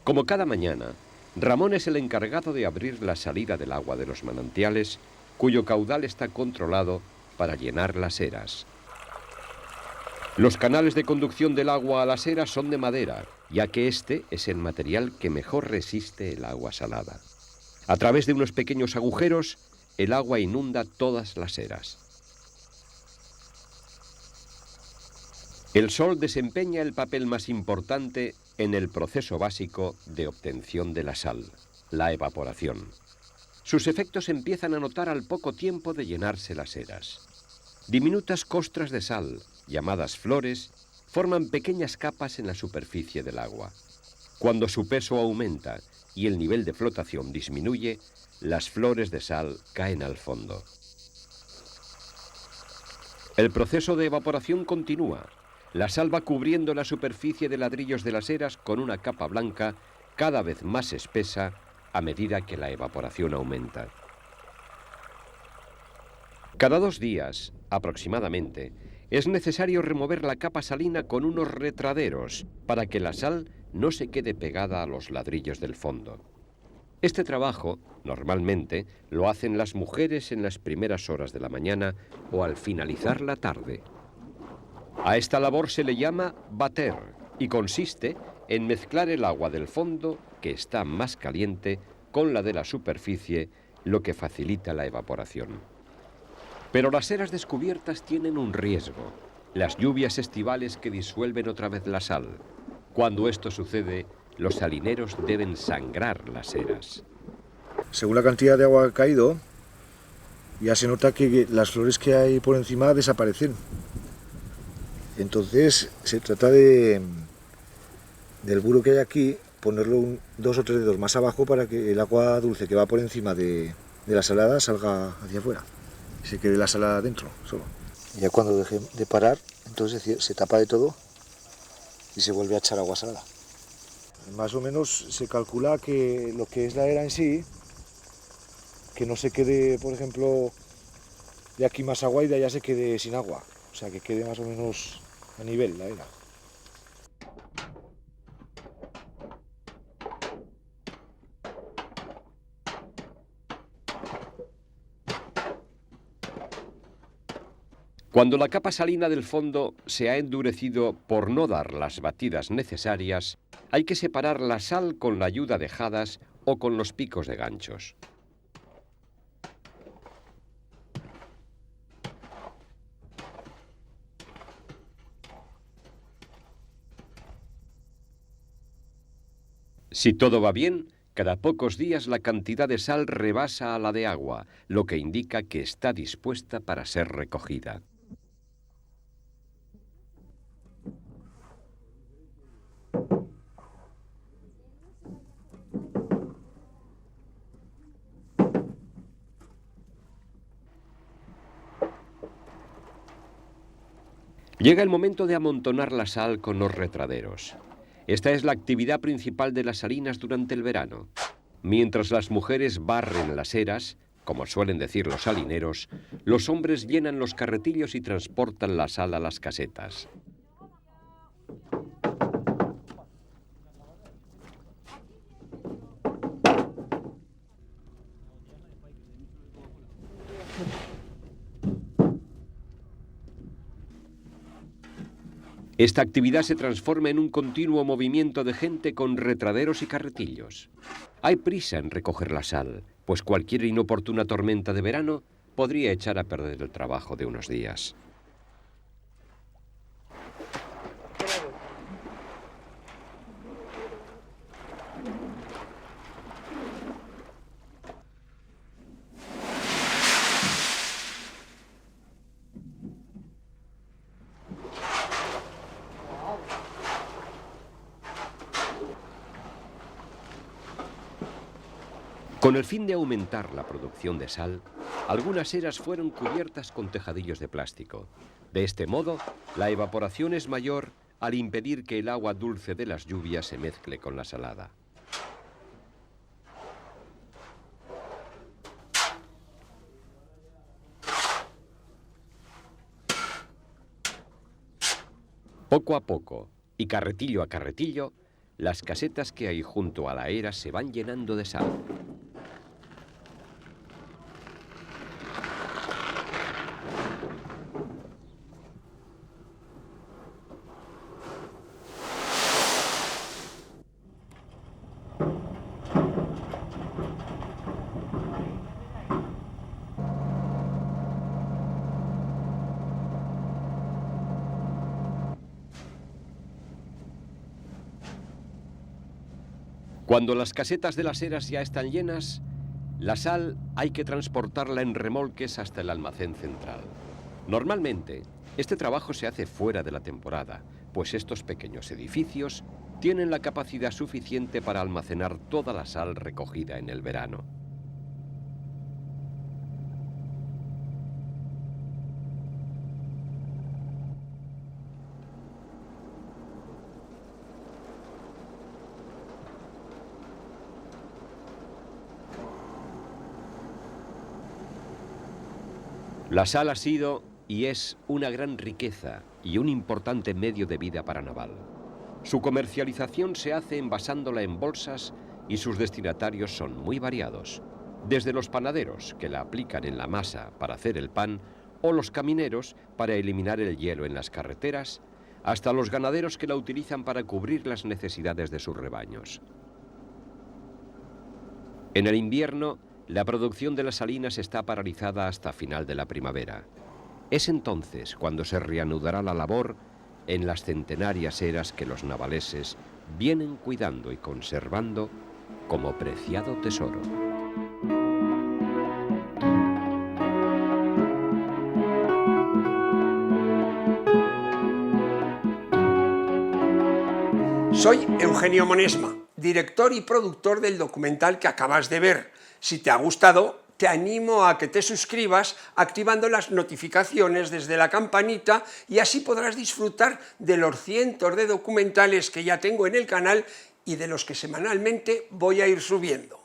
Como cada mañana, Ramón es el encargado de abrir la salida del agua de los manantiales, cuyo caudal está controlado para llenar las eras. Los canales de conducción del agua a las eras son de madera, ya que este es el material que mejor resiste el agua salada. A través de unos pequeños agujeros, el agua inunda todas las eras. El sol desempeña el papel más importante en el proceso básico de obtención de la sal, la evaporación. Sus efectos se empiezan a notar al poco tiempo de llenarse las eras. Diminutas costras de sal, llamadas flores, forman pequeñas capas en la superficie del agua. Cuando su peso aumenta y el nivel de flotación disminuye, las flores de sal caen al fondo. El proceso de evaporación continúa. La sal va cubriendo la superficie de ladrillos de las eras con una capa blanca cada vez más espesa a medida que la evaporación aumenta. Cada 2 días, aproximadamente, es necesario remover la capa salina con unos retraderos para que la sal no se quede pegada a los ladrillos del fondo. Este trabajo, normalmente, lo hacen las mujeres en las primeras horas de la mañana o al finalizar la tarde. A esta labor se le llama bater y consiste en mezclar el agua del fondo, que está más caliente, con la de la superficie, lo que facilita la evaporación. Pero las eras descubiertas tienen un riesgo: las lluvias estivales que disuelven otra vez la sal. Cuando esto sucede, los salineros deben sangrar las eras. Según la cantidad de agua que ha caído, ya se nota que las flores que hay por encima desaparecen. Entonces se trata del buro que hay aquí, ponerlo 2 o 3 dedos más abajo para que el agua dulce que va por encima de la salada salga hacia afuera y se quede la salada dentro solo. Y ya cuando deje de parar, entonces se tapa de todo y se vuelve a echar agua salada. Más o menos se calcula que lo que es la era en sí, que no se quede, por ejemplo, de aquí más agua y de allá se quede sin agua. O sea, que quede más o menos a nivel la era. Cuando la capa salina del fondo se ha endurecido por no dar las batidas necesarias, hay que separar la sal con la ayuda de jadas o con los picos de ganchos. Si todo va bien, cada pocos días la cantidad de sal rebasa a la de agua, lo que indica que está dispuesta para ser recogida. Llega el momento de amontonar la sal con los retraderos. Esta es la actividad principal de las salinas durante el verano. Mientras las mujeres barren las eras, como suelen decir los salineros, los hombres llenan los carretillos y transportan la sal a las casetas. Esta actividad se transforma en un continuo movimiento de gente con retraderos y carretillos. Hay prisa en recoger la sal, pues cualquier inoportuna tormenta de verano podría echar a perder el trabajo de unos días. Con el fin de aumentar la producción de sal, algunas eras fueron cubiertas con tejadillos de plástico. De este modo, la evaporación es mayor al impedir que el agua dulce de las lluvias se mezcle con la salada. Poco a poco, y carretillo a carretillo, las casetas que hay junto a la era se van llenando de sal. Cuando las casetas de las eras ya están llenas, la sal hay que transportarla en remolques hasta el almacén central. Normalmente, este trabajo se hace fuera de la temporada, pues estos pequeños edificios tienen la capacidad suficiente para almacenar toda la sal recogida en el verano. La sal ha sido y es una gran riqueza y un importante medio de vida para Naval. Su comercialización se hace envasándola en bolsas y sus destinatarios son muy variados, desde los panaderos que la aplican en la masa para hacer el pan o los camineros para eliminar el hielo en las carreteras, hasta los ganaderos que la utilizan para cubrir las necesidades de sus rebaños. En el invierno, la producción de las salinas está paralizada hasta final de la primavera. Es entonces cuando se reanudará la labor en las centenarias eras que los navaleses vienen cuidando y conservando como preciado tesoro. Soy Eugenio Monesma, director y productor del documental que acabas de ver. Si te ha gustado, te animo a que te suscribas activando las notificaciones desde la campanita y así podrás disfrutar de los cientos de documentales que ya tengo en el canal y de los que semanalmente voy a ir subiendo.